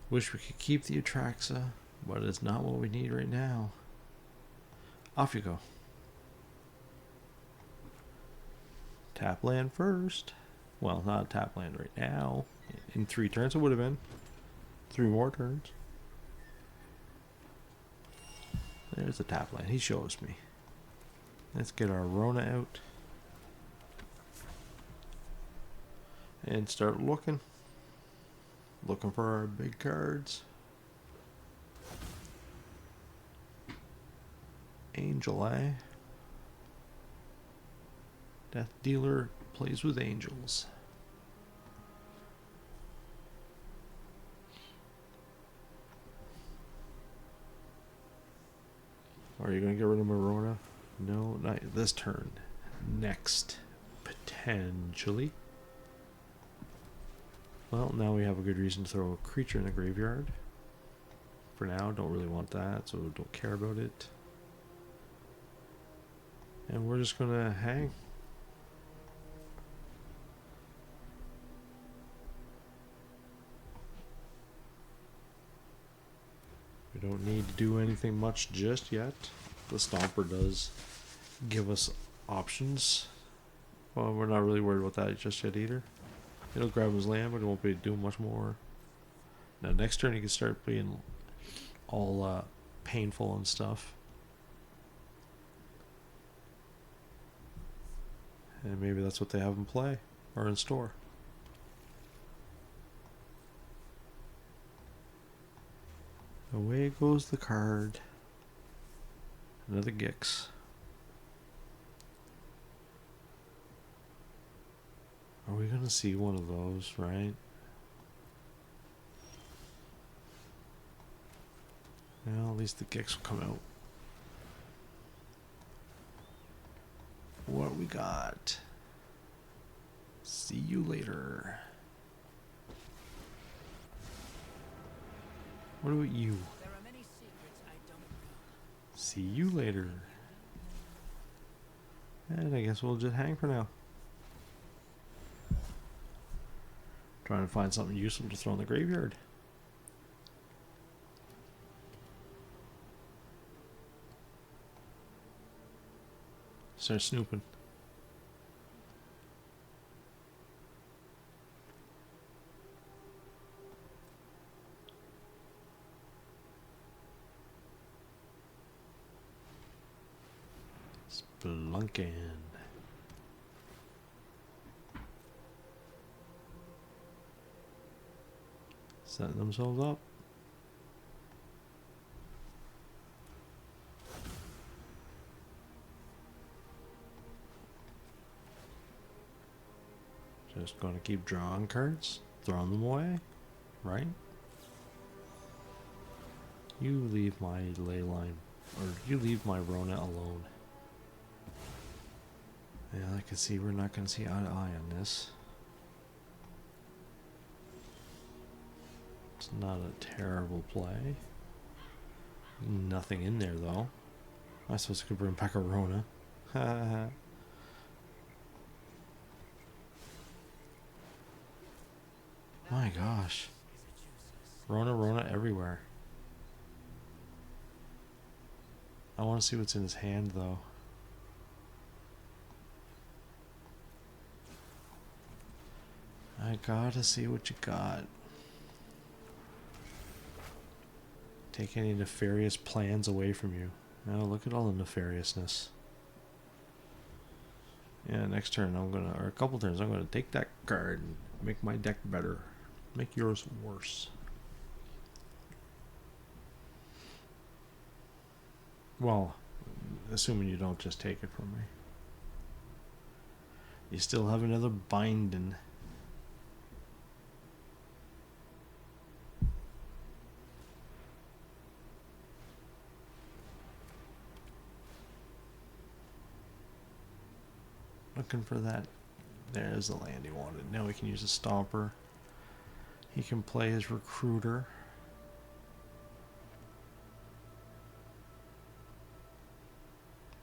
Wish we could keep the Atraxa, but it's not what we need right now. Off you go. Tap land first. Well, not tap land right now. In 3 turns it would have been. 3 more turns. There's the tap land. He shows me. Let's get our Rona out. And start looking. Looking for our big cards. Angel, eh? Death Dealer plays with angels. Are you going to get rid of Marona? No, not this turn. Next, potentially. Well, now we have a good reason to throw a creature in the graveyard. For now, don't really want that, so don't care about it. And we're just going to hang. We don't need to do anything much just yet. The Stomper does give us options. Well, we're not really worried about that just yet either. It'll grab his land, but it won't be doing much more. Now next turn he can start being all painful and stuff. And maybe that's what they have in play or in store. Away goes the card. Another Gix. Are we gonna see one of those, right? Well, at least the Gix will come out. What we got? See you later. What about you? There are many secrets I don't know. See you later. And I guess we'll just hang for now. Trying to find something useful to throw in the graveyard. Start snooping. Spelunking. Setting themselves up. Just gonna keep drawing cards, throwing them away, right? You leave my ley line, or you leave my Rona alone. Yeah, I can see we're not going to see eye to eye on this. It's not a terrible play. Nothing in there though. I suppose I could bring back a Rona. My gosh. Rona everywhere. I want to see what's in his hand though. I gotta see what you got. Take any nefarious plans away from you. Now look at all the nefariousness. Yeah, next turn I'm gonna, or a couple turns, I'm gonna take that card and make my deck better. Make yours worse. Well, assuming you don't just take it from me. You still have another binding. Looking for that. There's the land he wanted. Now we can use a stomper. He can play his recruiter.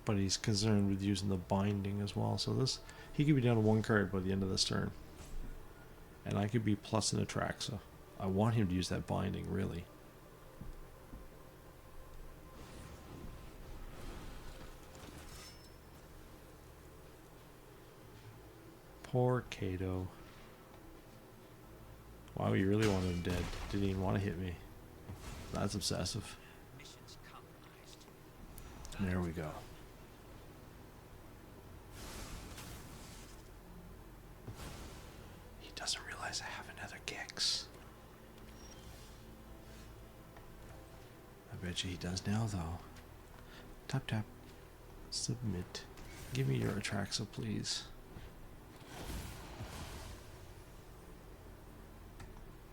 But he's concerned with using the binding as well. So this, he could be down to one card by the end of this turn. And I could be plus an Atraxa. I want him to use that binding, really. Poor Kato. Wow, you really wanted him dead. Didn't even want to hit me. That's obsessive. Mission's compromised. There we go. He doesn't realize I have another Gex. I bet you he does now, though. Tap tap. Submit. Give me your Atraxa, please.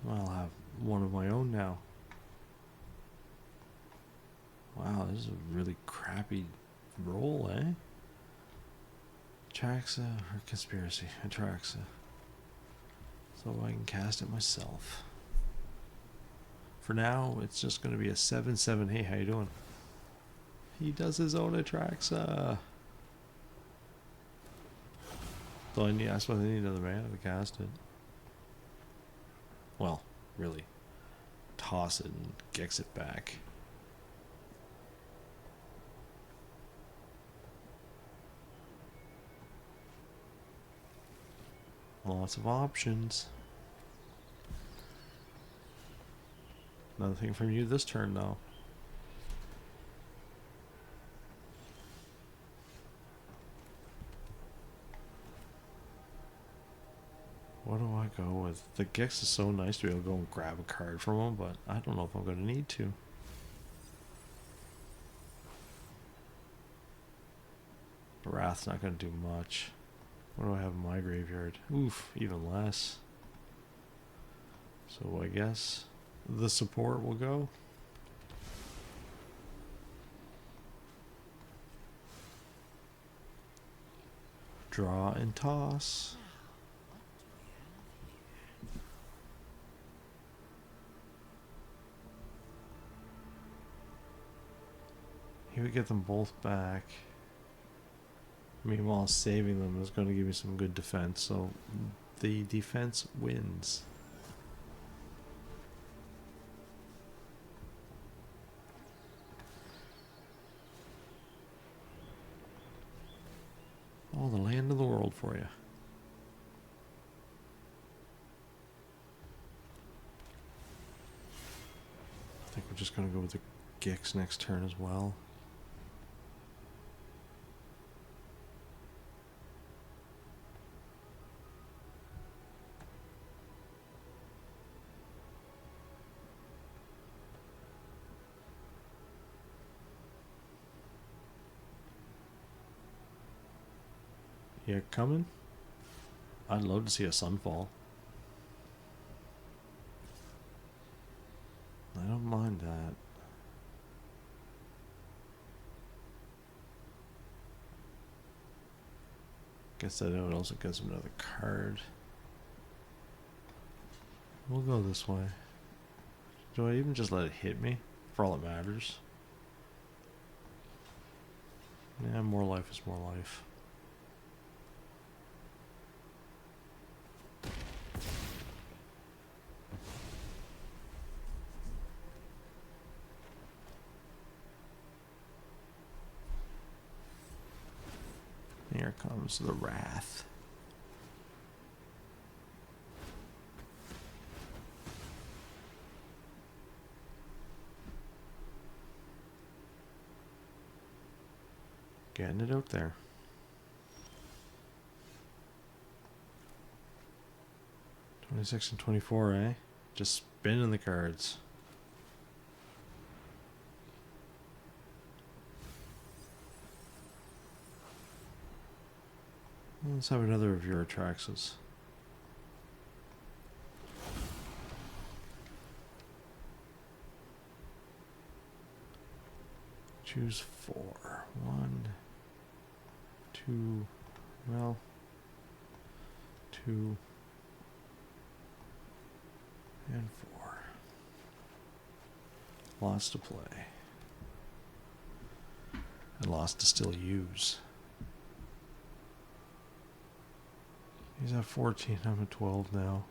I'll have one of my own now. Wow, this is a really crappy roll, eh? Atraxa or Conspiracy? Atraxa. So I can cast it myself. For now, it's just going to be a 7/7. Hey, how you doing? He does his own Atraxa. So I need, I suppose I need another mana to cast it. Well, really. Toss it and gex it back. Lots of options. Nothing from you this turn, though. What do I go with? The Gex is so nice to be able to go and grab a card from him, but I don't know if I'm going to need to. Wrath's not going to do much. What do I have in my graveyard? Oof, even less. So I guess the support will go. Draw and toss. He would get them both back. Meanwhile, saving them is going to give me some good defense, so the defense wins. All the land of the world for you. I think we're just going to go with the Gix next turn as well. You coming? I'd love to see a sunfall. I don't mind that. Gets that out, also gets him another card. We'll go this way. Do I even just let it hit me? For all it matters. Yeah, more life is more life. Here comes the wrath. Getting it out there. $26 and $24, eh? Just spinning the cards. Let's have another of your Atraxas. Choose 4. 1, 2, well, 2, and 4. Lots to play. And lots to still use. He's at 14, I'm at 12 now.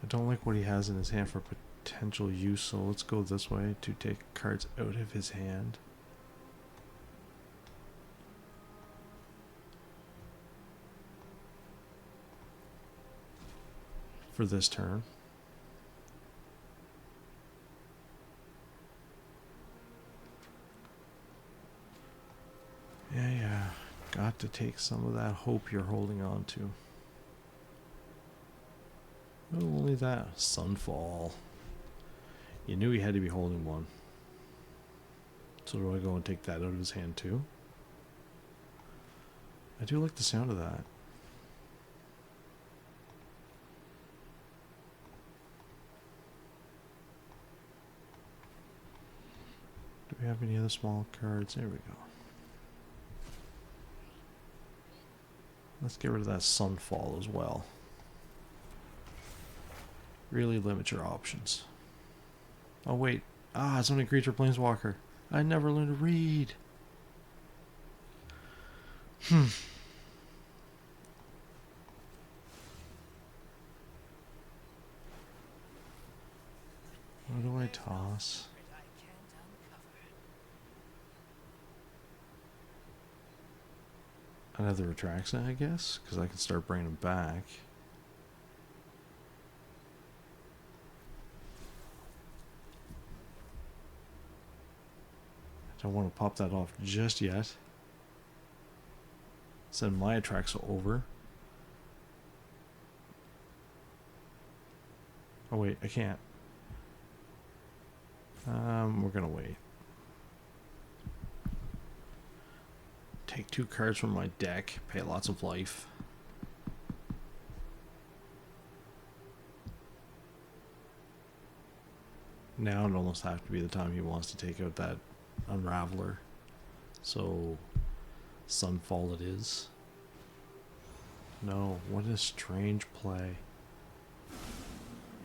I don't like what he has in his hand for potential use, so let's go this way to take cards out of his hand. For this turn. Yeah. Got to take some of that hope you're holding on to. Oh, only that. Sunfall. You knew he had to be holding one. So do I go and take that out of his hand too? I do like the sound of that. Do we have any other small cards? There we go. Let's get rid of that Sunfall as well. Really limit your options. Oh wait. It's only creature planeswalker. I never learned to read. What do I toss? Another Atraxa, I guess, because I can start bringing them back. I don't want to pop that off just yet. Send my Atraxa over. Oh wait, I can't. We're gonna wait. Take 2 cards from my deck, pay lots of life. Now it almost have to be the time he wants to take out that Unraveler. So, Sunfall it is. No, what a strange play.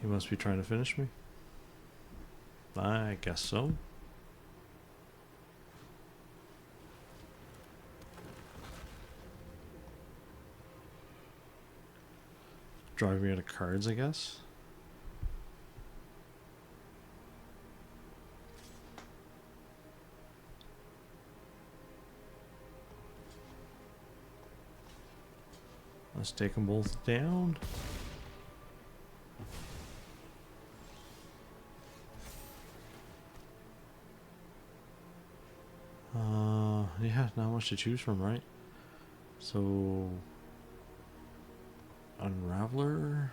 He must be trying to finish me. I guess so. Drive me out of cards, I guess. Let's take them both down. Yeah, not much to choose from, right? So, Unraveler.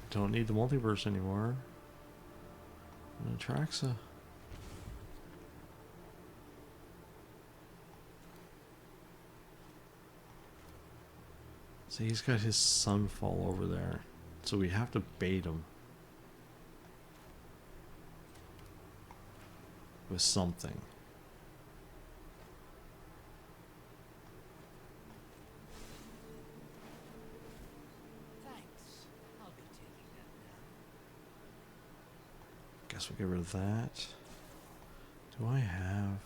Don't need the multiverse anymore. And Atraxa. So he's got his Sunfall over there. So we have to bait him. With something. guess we'll get rid of that. Do I have...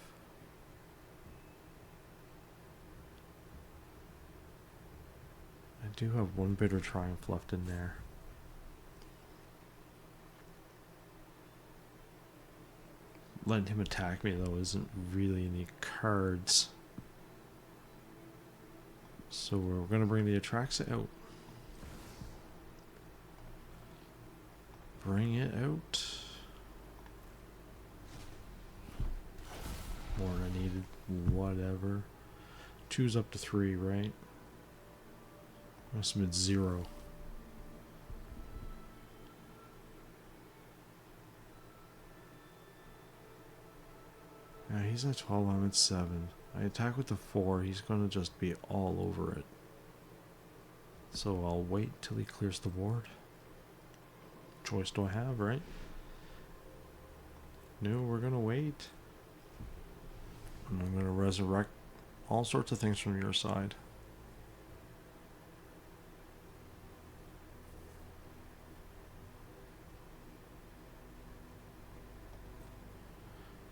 I do have one Bitter Triumph left in there. Letting him attack me, though, isn't really any cards. So we're going to bring the Atraxa out. Bring it out. More than I needed. Whatever. Choose up to 3, right? Must have been 0. Yeah, he's at 12, I'm at 7. I attack with the 4, he's going to just be all over it. So I'll wait till he clears the board. Choice do I have, right? No, we're going to wait. And I'm going to resurrect all sorts of things from your side.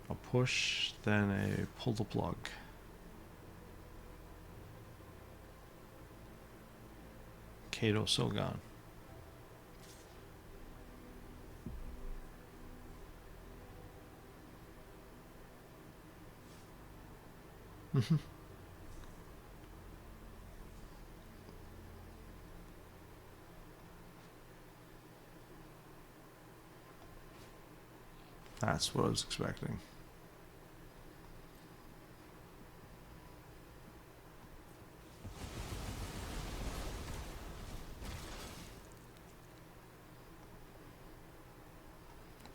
A push, then a pull the plug. Kato Sogan. That's what I was expecting.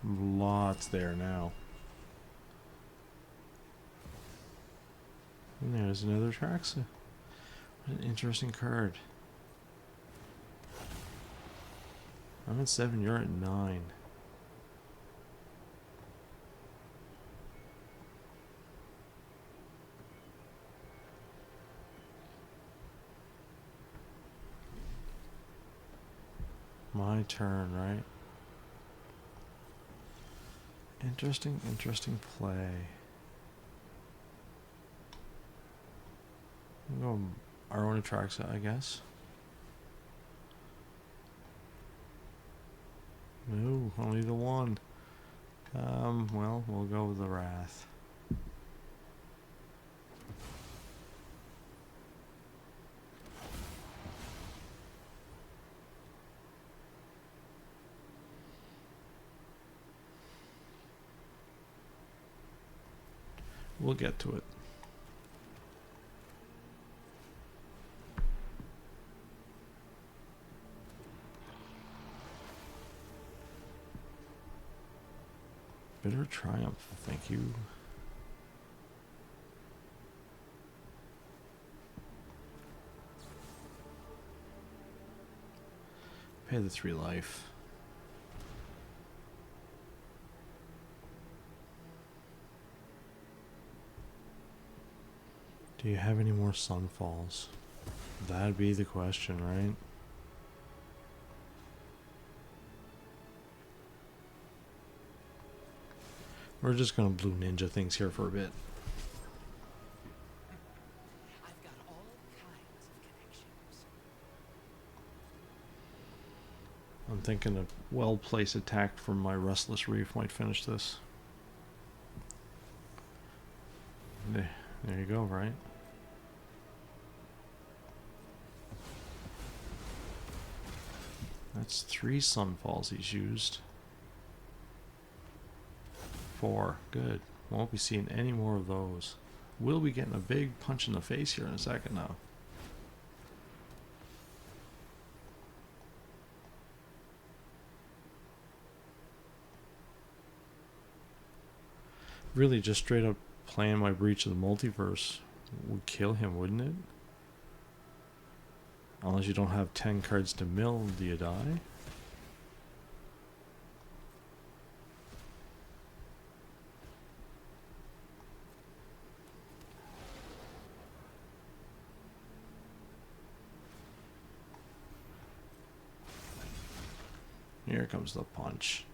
Lots there now. And there's another Traxa. What an interesting card. I'm at 7, you're at 9. My turn, right? Interesting play. We'll go our own Atraxa, I guess. No, only the one. Well, we'll go with the Wrath. We'll get to it. Bitter Triumph, thank you. Pay the 3 life. Do you have any more Sunfalls? That'd be the question, right? We're just gonna blue ninja things here for a bit. I've got all kinds of connections. I'm thinking a well-placed attack from my Restless Reef might finish this. There you go, right? That's 3 Sunfalls he's used. 4. Good. Won't be seeing any more of those. We'll be getting a big punch in the face here in a second now. Really just straight up playing my Breach of the Multiverse would kill him, wouldn't it? Unless you don't have 10 cards to mill, do you die? Here comes the punch.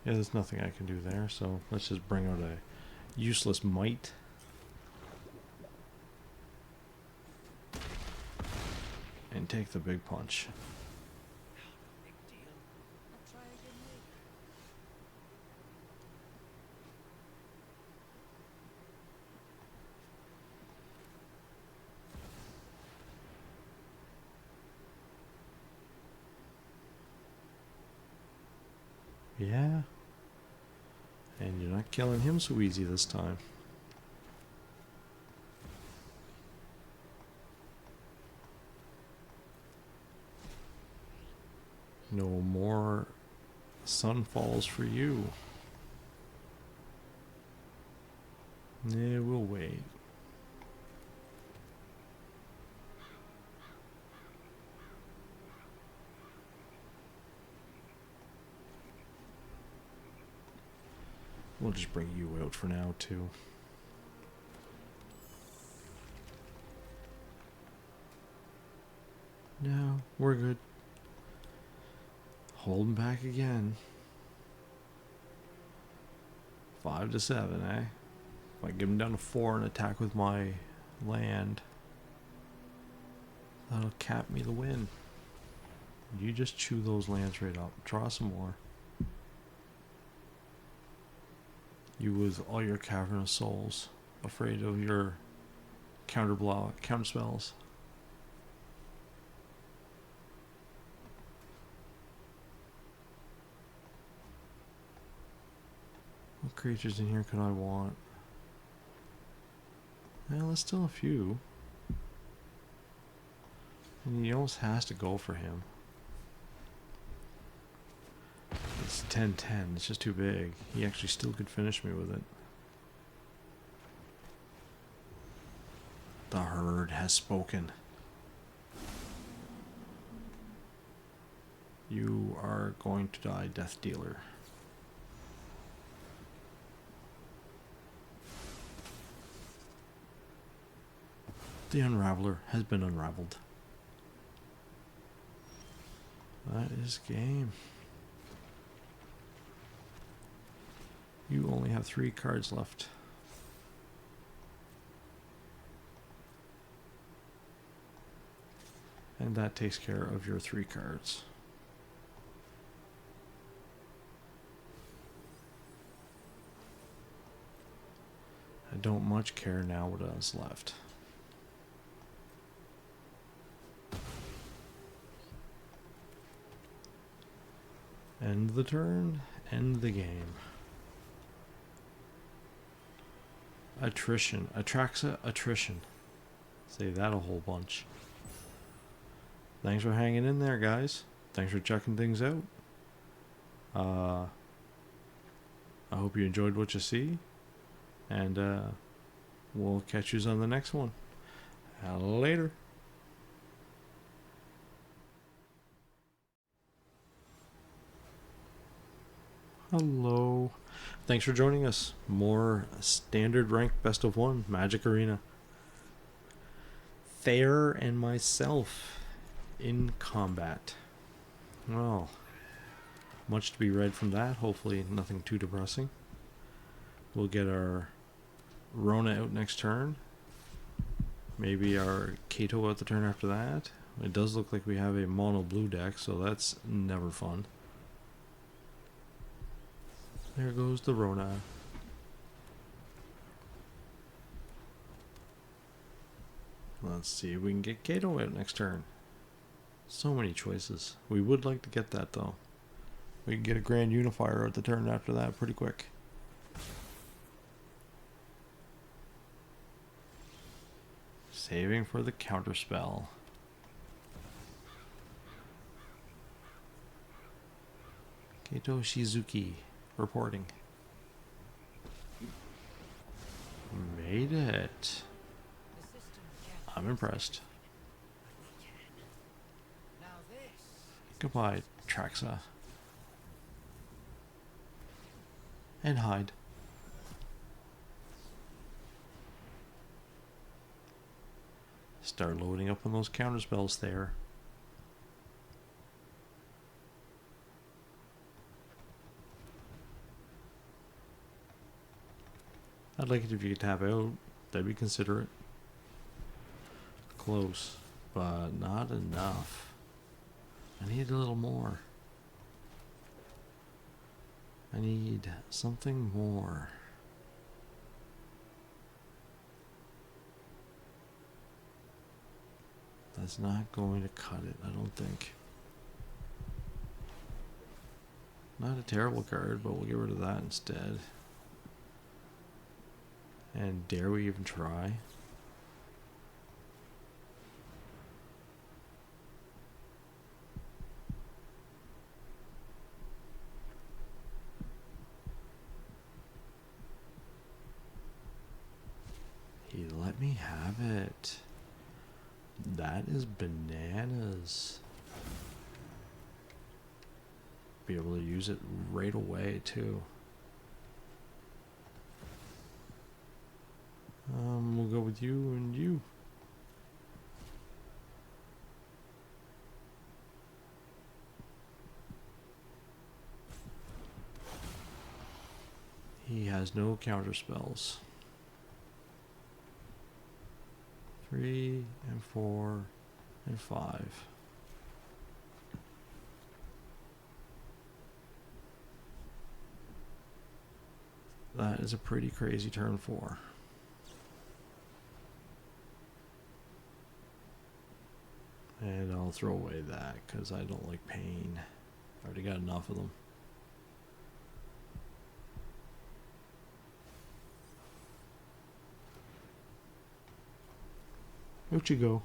Yeah, there's nothing I can do there, so let's just bring out a useless might. And take the big punch. Big deal. I'll try again later. Yeah. And you're not killing him so easy this time. No more sunfalls for you. Yeah, we'll wait. We'll just bring you out for now, too. No, we're good. Holding back again. 5 to 7, eh? If I give him down to 4 and attack with my land, that'll cap me the win. You just chew those lands right up. Draw some more. You with all your cavernous souls, afraid of your counter spells. What creatures in here could I want? Well, there's still a few. And he almost has to go for him. It's 10-10. It's just too big. He actually still could finish me with it. The herd has spoken. You are going to die, Death Dealer. The Unraveler has been unraveled. That is game. You only have 3 cards left. And that takes care of your 3 cards. I don't much care now what else left. End the turn, end the game. Attrition. Atraxa attrition. Say that a whole bunch. Thanks for hanging in there, guys. Thanks for checking things out. I hope you enjoyed what you see. And we'll catch you on the next one. Later. Hello. Thanks for joining us. More standard ranked best of 1 Magic Arena. Thayer and myself in combat. Well, much to be read from that. Hopefully nothing too depressing. We'll get our Rona out next turn. Maybe our Kato out the turn after that. It does look like we have a mono blue deck, so that's never fun. There goes the Rona. Let's see if we can get Kato out next turn. So many choices. We would like to get that though. We can get a Grand Unifier at the turn after that pretty quick. Saving for the counterspell. Kato Shizuki reporting. Made it. I'm impressed. Goodbye, Traxa. And hide. Start loading up on those counter spells there. I'd like it if you could tap out. That'd be considerate. Close, but not enough. I need a little more. I need something more. That's not going to cut it, I don't think. Not a terrible card, but we'll get rid of that instead. And dare we even try? He let me have it. That is bananas. Be able to use it right away too. We'll go with you and you. He has no counter spells. 3 and 4 and 5. That is a pretty crazy turn 4. And I'll throw away that because I don't like pain. I already got enough of them. Out you go.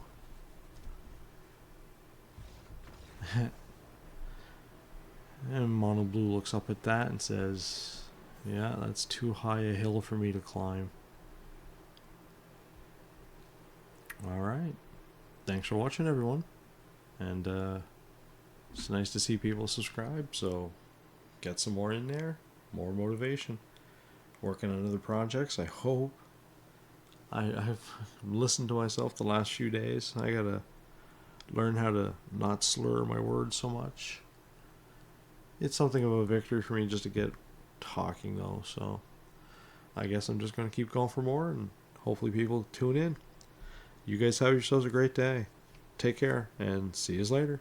And Mono Blue looks up at that and says, yeah, that's too high a hill for me to climb. Alright. Thanks for watching, everyone. And it's nice to see people subscribe, so get some more in there. More motivation. Working on other projects, I hope. I've listened to myself the last few days. I gotta learn how to not slur my words so much. It's something of a victory for me just to get talking though, so I guess I'm just gonna keep going for more and hopefully people tune in. You guys have yourselves a great day. Take care and see you later.